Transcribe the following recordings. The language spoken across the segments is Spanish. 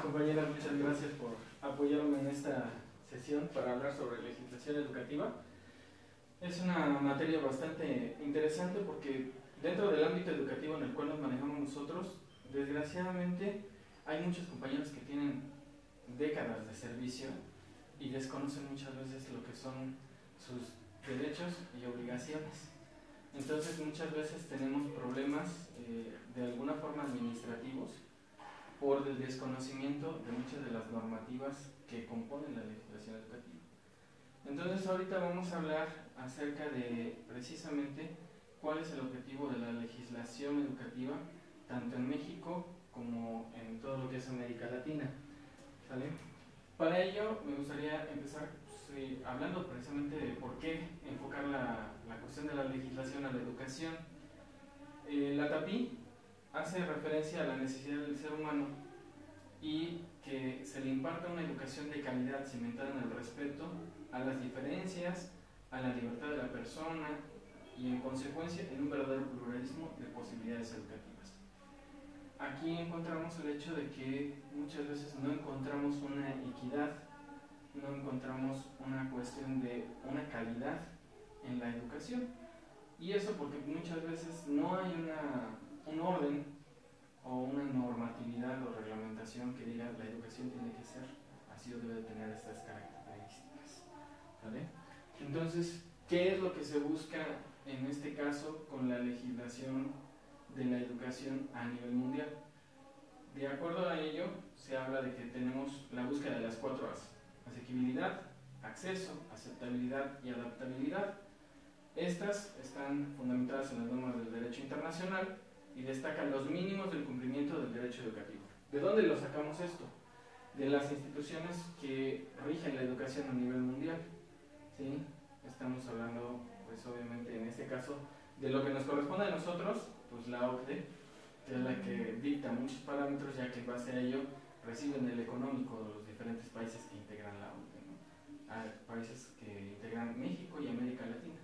compañeras, muchas gracias por apoyarme en esta sesión para hablar sobre legislación educativa. Es una materia bastante interesante porque dentro del ámbito educativo en el cual nos manejamos nosotros, desgraciadamente hay muchos compañeros que tienen décadas de servicio y desconocen muchas veces lo que son sus derechos y obligaciones. Entonces muchas veces tenemos problemas de alguna forma administrativos por el desconocimiento de muchas de las normativas que componen la legislación educativa. Entonces ahorita vamos a hablar acerca de precisamente cuál es el objetivo de la legislación educativa tanto en México como en todo lo que es América Latina. ¿Sale? Para ello me gustaría empezar hablando precisamente de por qué enfocar la cuestión de la legislación a la educación. La TAPI hace referencia a la necesidad del ser humano y que se le imparta una educación de calidad cimentada en el respeto a las diferencias, a la libertad de la persona y en consecuencia en un verdadero pluralismo de posibilidades educativas. Aquí encontramos el hecho de que muchas veces no encontramos una equidad, no encontramos una cuestión de una calidad en la educación, y eso porque muchas veces no hay un orden o una normatividad o reglamentación que diga la educación tiene que ser así o debe de tener estas características. ¿Vale? Entonces, ¿qué es lo que se busca en este caso con la legislación de la educación a nivel mundial? De acuerdo a ello, se habla de que tenemos la búsqueda de las 4 A's: asequibilidad, acceso, aceptabilidad y adaptabilidad. Estas están fundamentadas en las normas del derecho internacional y destacan los mínimos del cumplimiento del derecho educativo. ¿De dónde lo sacamos esto? De las instituciones que rigen la educación a nivel mundial. ¿Sí? Estamos hablando, pues obviamente en este caso, de lo que nos corresponde a nosotros, pues la OCDE, que es la que dicta muchos parámetros, ya que en base a ello reciben el económico de los diferentes países que integran la OCDE, ¿no? Hay países que integran México y América Latina.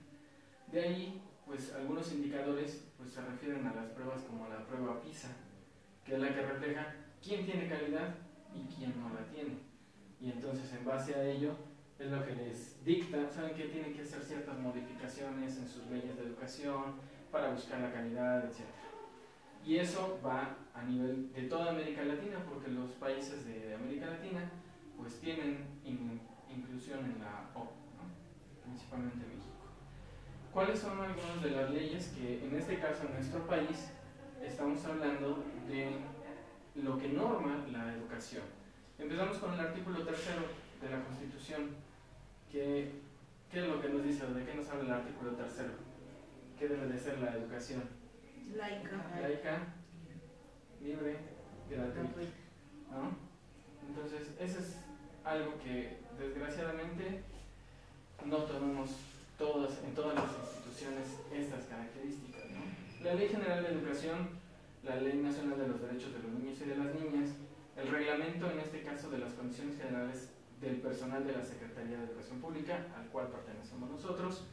De ahí, pues algunos indicadores pues, se refieren a las pruebas como la prueba PISA, que es la que refleja quién tiene calidad y quién no la tiene. Y entonces, en base a ello, es lo que les dicta, saben que tienen que hacer ciertas modificaciones en sus leyes de educación para buscar la calidad, etc. Y eso va a nivel de toda América Latina, porque los países de América Latina pues tienen inclusión en la OCDE, ¿no? Principalmente México. ¿Cuáles son algunas de las leyes que en este caso en nuestro país estamos hablando de lo que norma la educación? Empezamos con el artículo 3 de la Constitución. ¿Qué es lo que nos dice? ¿De qué nos habla el artículo 3? ¿Qué debe de ser la educación? Laica, libre, gratuita, ¿no? Entonces, eso es algo que desgraciadamente no tenemos en todas las instituciones estas características, ¿no? La Ley General de Educación, la Ley Nacional de los Derechos de los Niños y de las Niñas, el reglamento, en este caso, de las condiciones generales del personal de la Secretaría de Educación Pública, al cual pertenecemos nosotros,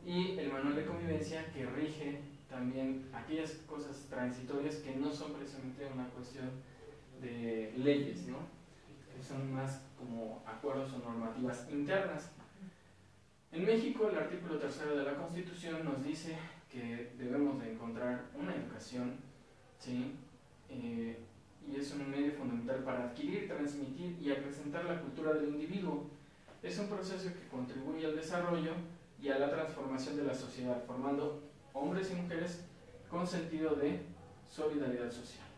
y el manual de convivencia que rige también aquellas cosas transitorias que no son precisamente una cuestión de leyes, ¿no? Que son más como acuerdos o normativas internas. En México, el artículo 3 de la Constitución nos dice que debemos de encontrar una educación, ¿sí? Y es un medio fundamental para adquirir, transmitir y acrecentar la cultura del individuo. Es un proceso que contribuye al desarrollo y a la transformación de la sociedad, formando hombres y mujeres con sentido de solidaridad social.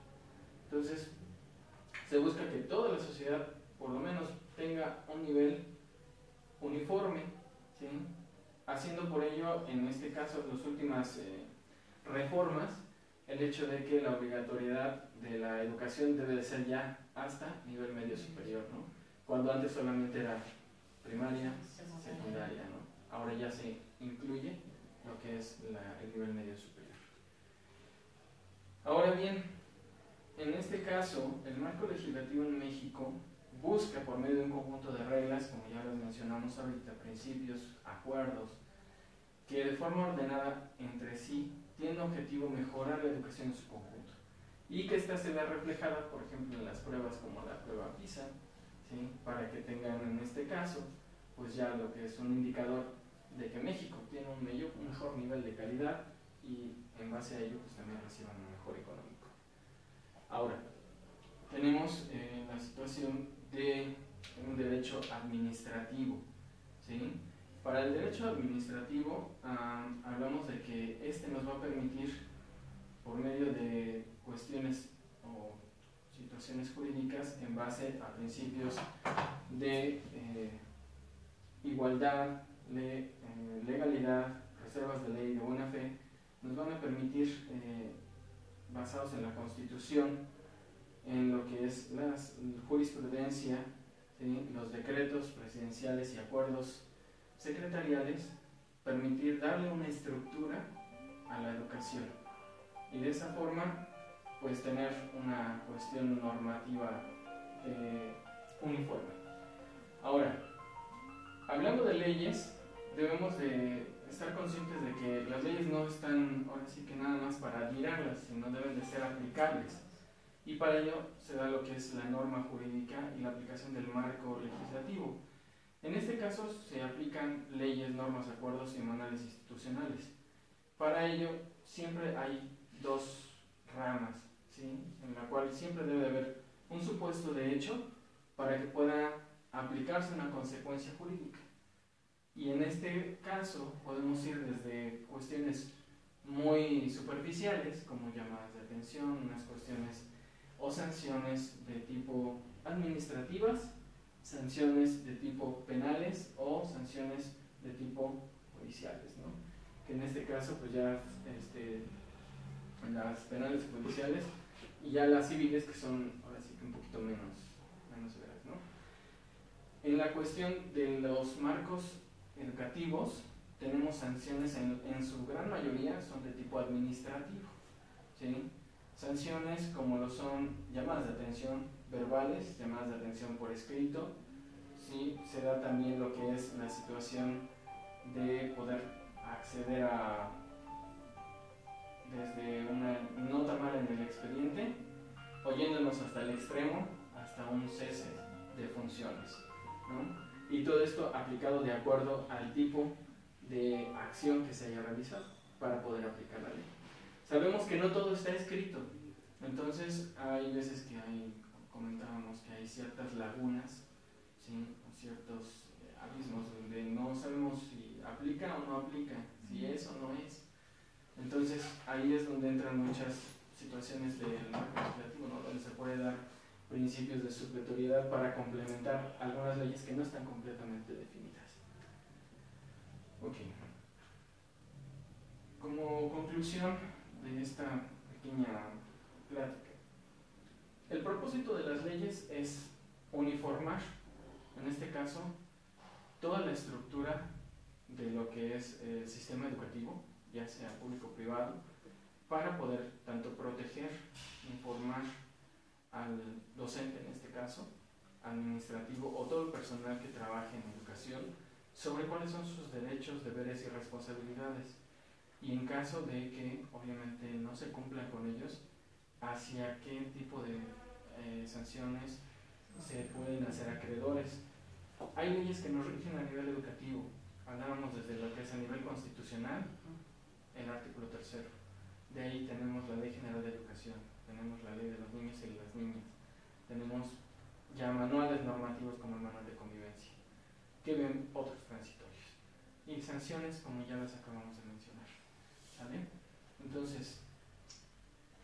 Entonces, se busca que toda la sociedad, por lo menos, tenga un nivel uniforme, ¿sí? Haciendo por ello, en este caso, las últimas reformas, el hecho de que la obligatoriedad de la educación debe de ser ya hasta nivel medio superior, ¿no? Cuando antes solamente era primaria, secundaria, ¿no? Ahora ya se incluye lo que es el nivel medio superior. Ahora bien, en este caso, el marco legislativo en México busca, por medio de un conjunto de reglas, como ya lo mencionamos ahorita, principios, acuerdos, que de forma ordenada entre sí tienen objetivo mejorar la educación en su conjunto y que ésta se vea reflejada, por ejemplo, en las pruebas como la prueba PISA, ¿sí? Para que tengan en este caso, pues ya lo que es un indicador de que México tiene un mejor nivel de calidad y en base a ello pues también reciban un mejor económico. Ahora, tenemos la situación de un derecho administrativo, ¿sí? Para el derecho administrativo hablamos de que este nos va a permitir, por medio de cuestiones o situaciones jurídicas en base a principios de igualdad, legalidad, reservas de ley, de buena fe, nos van a permitir, basados en la Constitución, en lo que es la jurisprudencia, ¿sí? Los decretos presidenciales y acuerdos secretariales, permitir darle una estructura a la educación y de esa forma pues tener una cuestión normativa uniforme. Ahora, hablando de leyes, debemos de estar conscientes de que las leyes no están ahora sí que nada más para admirarlas, sino deben de ser aplicables. Y para ello se da lo que es la norma jurídica y la aplicación del marco legislativo. En este caso se aplican leyes, normas, acuerdos y manuales institucionales. Para ello siempre hay dos ramas, ¿sí? En la cual siempre debe de haber un supuesto de hecho para que pueda aplicarse una consecuencia jurídica. Y en este caso podemos ir desde cuestiones muy superficiales, como llamadas de atención, unas cuestiones o sanciones de tipo administrativas, sanciones de tipo penales o sanciones de tipo judiciales, ¿no? Que en este caso pues ya las penales judiciales y ya las civiles, que son ahora sí que un poquito menos severas, ¿no? En la cuestión de los marcos educativos tenemos sanciones en su gran mayoría son de tipo administrativo, ¿sí? Sanciones como lo son llamadas de atención verbales, llamadas de atención por escrito, ¿sí? Se da también lo que es la situación de poder acceder a desde una nota mala en el expediente, oyéndonos hasta el extremo, hasta un cese de funciones, ¿no? Y todo esto aplicado de acuerdo al tipo de acción que se haya realizado para poder aplicar la ley. Sabemos que no todo está escrito, entonces hay veces que comentábamos que hay ciertas lagunas, ¿sí? O ciertos abismos donde no sabemos si aplica o no aplica, si es o no es. Entonces ahí es donde entran muchas situaciones del marco legislativo, ¿no? Donde se puede dar principios de supletoriedad para complementar algunas leyes que no están completamente definidas. Ok. Como conclusión de esta pequeña plática, el propósito de las leyes es uniformar, en este caso, toda la estructura de lo que es el sistema educativo, ya sea público o privado, para poder tanto proteger, informar al docente, en este caso, administrativo o todo el personal que trabaje en educación, sobre cuáles son sus derechos, deberes y responsabilidades. Y en caso de que obviamente no se cumplan con ellos, hacia qué tipo de sanciones se pueden hacer acreedores. Hay leyes que nos rigen a nivel educativo. Hablábamos desde lo que es a nivel constitucional, el artículo 3. De ahí tenemos la Ley General de Educación, tenemos la Ley de los Niños y las Niñas, tenemos ya manuales normativos como el Manual de Convivencia, que ven otros transitorios. Y sanciones como ya las acabamos de mencionar. ¿Sale? Entonces,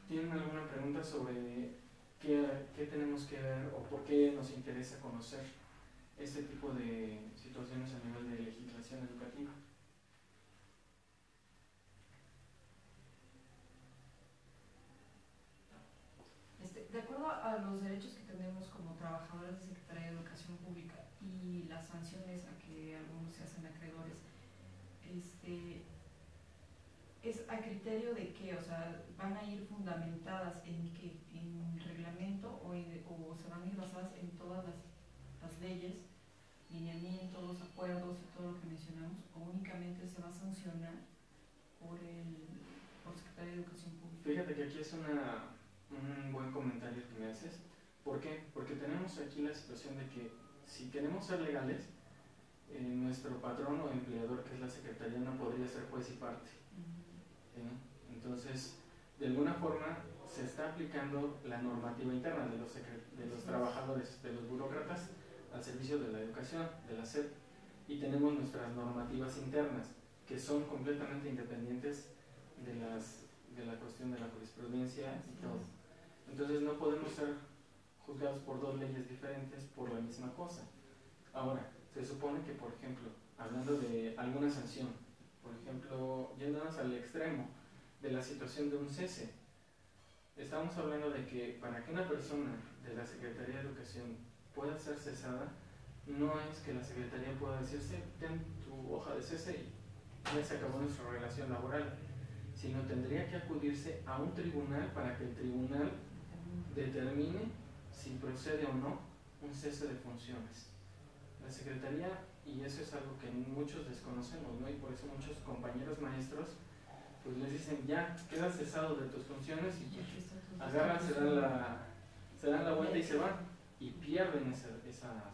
¿tienen alguna pregunta sobre qué tenemos que ver o por qué nos interesa conocer este tipo de situaciones a nivel de legislación educativa? De acuerdo a los derechos que tenemos como trabajadores de Secretaría de Educación Pública y las sanciones a que algunos se hacen acreedores, ¿es a criterio de qué? O sea, ¿van a ir fundamentadas en qué? ¿En reglamento o se van a ir basadas en todas las leyes, lineamientos, acuerdos y todo lo que mencionamos? ¿O únicamente se va a sancionar por Secretaría de Educación Pública? Fíjate que aquí es una un buen comentario que me haces. ¿Por qué? Porque tenemos aquí la situación de que si queremos ser legales, nuestro patrón o empleador, que es la Secretaría, no podría ser juez y parte. ¿Sí? Entonces, de alguna forma, se está aplicando la normativa interna de los trabajadores, de los burócratas, al servicio de la educación, de la SEP, y tenemos nuestras normativas internas, que son completamente independientes de la cuestión de la jurisprudencia y todo. Entonces, no podemos ser juzgados por dos leyes diferentes por la misma cosa. Ahora, se supone que, por ejemplo, hablando de alguna sanción, por ejemplo, yéndonos al extremo de la situación de un cese, estamos hablando de que para que una persona de la Secretaría de Educación pueda ser cesada, no es que la Secretaría pueda decirse, ten tu hoja de cese y ya se acabó nuestra relación laboral, sino tendría que acudirse a un tribunal para que el tribunal determine si procede o no un cese de funciones. La Secretaría, y eso es algo que muchos desconocemos, ¿no? Y por eso muchos compañeros maestros pues les dicen, ya, quedas cesado de tus funciones, y agarran, se dan la vuelta y se van, y pierden esas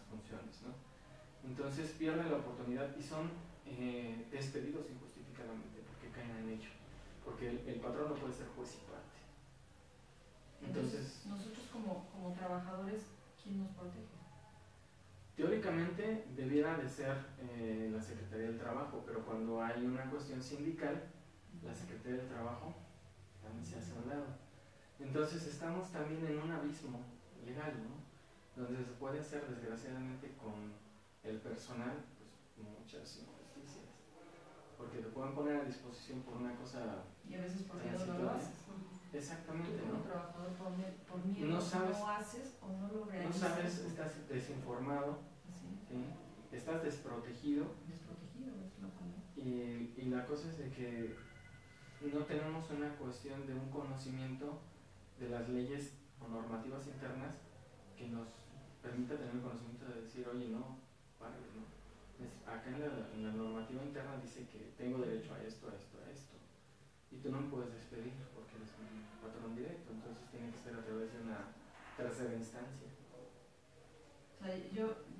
funciones, ¿no? Entonces pierden la oportunidad y son despedidos injustificadamente porque caen en ello, porque el patrón no puede ser juez y parte. Entonces, nosotros como trabajadores, ¿quién nos protege? Teóricamente debiera de ser la Secretaría del Trabajo, pero cuando hay una cuestión sindical, la Secretaría del Trabajo también se hace a un lado. Entonces estamos también en un abismo legal, ¿no? Donde se puede hacer, desgraciadamente, con el personal, pues muchas injusticias, porque te pueden poner a disposición por una cosa y a veces por miedo no lo haces. Exactamente, tú como ¿no? trabajador por miedo no sabes, no haces o no lo realizas. No sabes, estás desinformado, ¿sí? Estás desprotegido. Desprotegido es lo que... Y la cosa es de que no tenemos una cuestión de un conocimiento de las leyes o normativas internas que nos permita tener el conocimiento de decir, oye, no, párale, ¿no? Acá en la normativa interna dice que tengo derecho a esto, a esto, a esto. Y tú no me puedes despedir porque eres un patrón directo, entonces tiene que ser a través de una tercera instancia. O sea,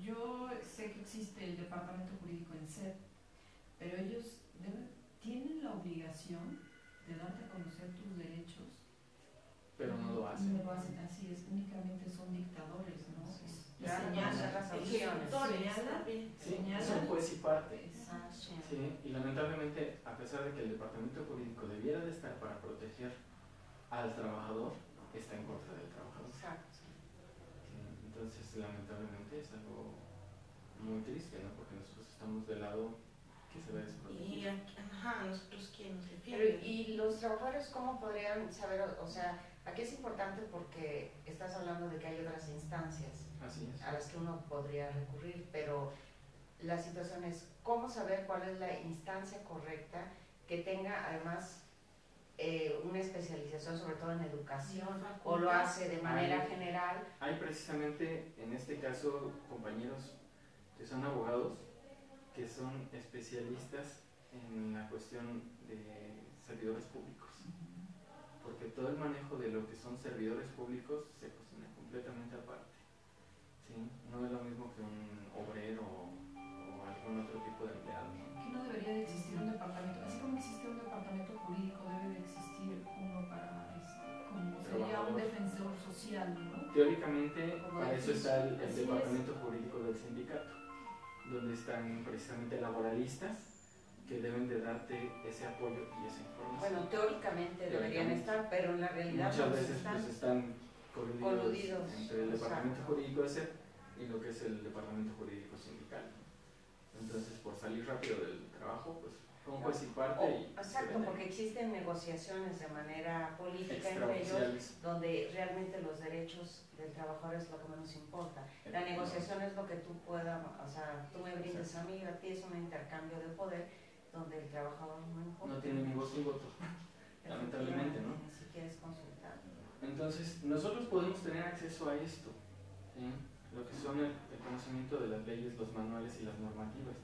yo sé que existe el departamento jurídico en SEP, pero ellos tienen la obligación de darte a conocer tus derechos. Pero no lo hacen. No lo hacen, así es, únicamente son dictadores, ¿no? Sí. Señalan, son juez y parte. Exacto. Sí, y lamentablemente, a pesar de que el departamento jurídico debiera de estar para proteger al trabajador, está en contra del trabajador. Exacto. Sí, entonces, lamentablemente es algo muy triste, ¿no? Porque nosotros estamos del lado que se ve desprotegido. Y nosotros quién nos defiende. ¿Y los trabajadores cómo podrían saber? O sea, aquí es importante porque estás hablando de que hay otras instancias a las que uno podría recurrir, pero la situación es cómo saber cuál es la instancia correcta que tenga además una especialización, sobre todo en educación, o lo hace de manera general. Hay precisamente en este caso compañeros que son abogados, que son especialistas en la cuestión de servidores públicos, porque todo el manejo de lo que son servidores públicos se cocina completamente aparte. ¿Sí? No es lo mismo que un obrero o algún otro tipo de empleado, ¿no? Que no debería de existir un departamento, así como existe un departamento jurídico, debe de existir uno para, como sería un defensor social, ¿no? Teóricamente, como para eso está el departamento es. jurídico del sindicato, donde están precisamente laboralistas que deben de darte ese apoyo y esa información. Bueno, teóricamente deberían estar, pero en la realidad muchas veces están coludidos entre el departamento jurídico ese y lo que es el departamento jurídico sindical. Entonces, por salir rápido del trabajo, pues son juez y parte. Exacto, porque existen negociaciones de manera política entre ellos, donde realmente los derechos del trabajador es lo que menos importa. La negociación es lo que tú puedas, o sea, tú me brindes a mí, a ti, es un intercambio de poder, donde el trabajador no importa. No tiene ni voz ni voto, lamentablemente, ¿no? Ni siquiera es consultado. Entonces, nosotros podemos tener acceso a esto, ¿sí? Lo que son el conocimiento de las leyes, los manuales y las normativas.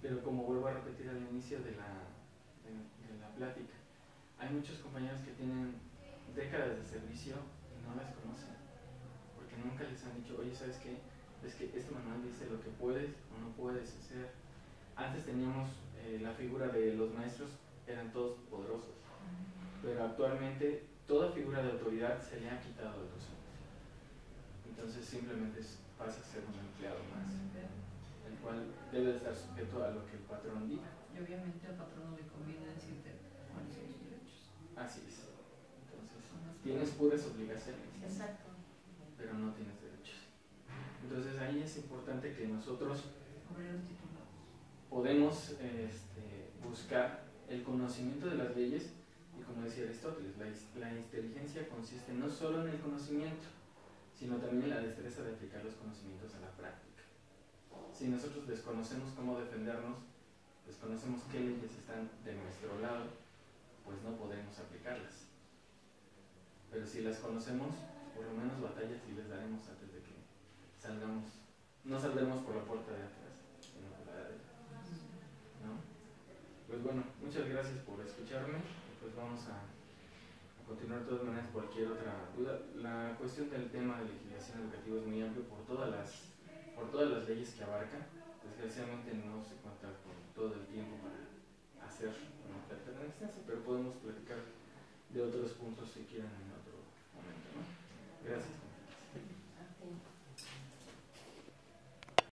Pero como vuelvo a repetir al inicio de la plática, hay muchos compañeros que tienen décadas de servicio y no las conocen, porque nunca les han dicho, oye, ¿sabes qué? Es que este manual dice lo que puedes o no puedes hacer. Antes teníamos la figura de los maestros, eran todos poderosos, pero actualmente toda figura de autoridad se le ha quitado al docente. Entonces simplemente pasa a ser un empleado más, el cual debe estar sujeto a lo que el patrón diga. Y obviamente al patrón no le conviene decirte cuáles son sus derechos. Así es. Entonces, tienes puras obligaciones. Exacto. Pero no tienes derechos. Entonces ahí es importante que nosotros podemos buscar el conocimiento de las leyes, y como decía Aristóteles, la inteligencia consiste no solo en el conocimiento, sino también en la destreza de aplicar los conocimientos a la práctica. Si nosotros desconocemos cómo defendernos, desconocemos qué leyes están de nuestro lado, pues no podremos aplicarlas. Pero si las conocemos, por lo menos batallas sí les daremos antes de que salgamos. No saldremos por la puerta de atrás, sino por la de adentro, ¿no? Pues bueno, muchas gracias por escucharme. Pues vamos a continuar de todas maneras cualquier otra duda. La cuestión del tema de legislación educativa es muy amplio por todas las leyes que abarca. Desgraciadamente no se cuenta con todo el tiempo para hacer una plática tan extensa, pero podemos platicar de otros puntos si quieren en otro momento, ¿no? Gracias.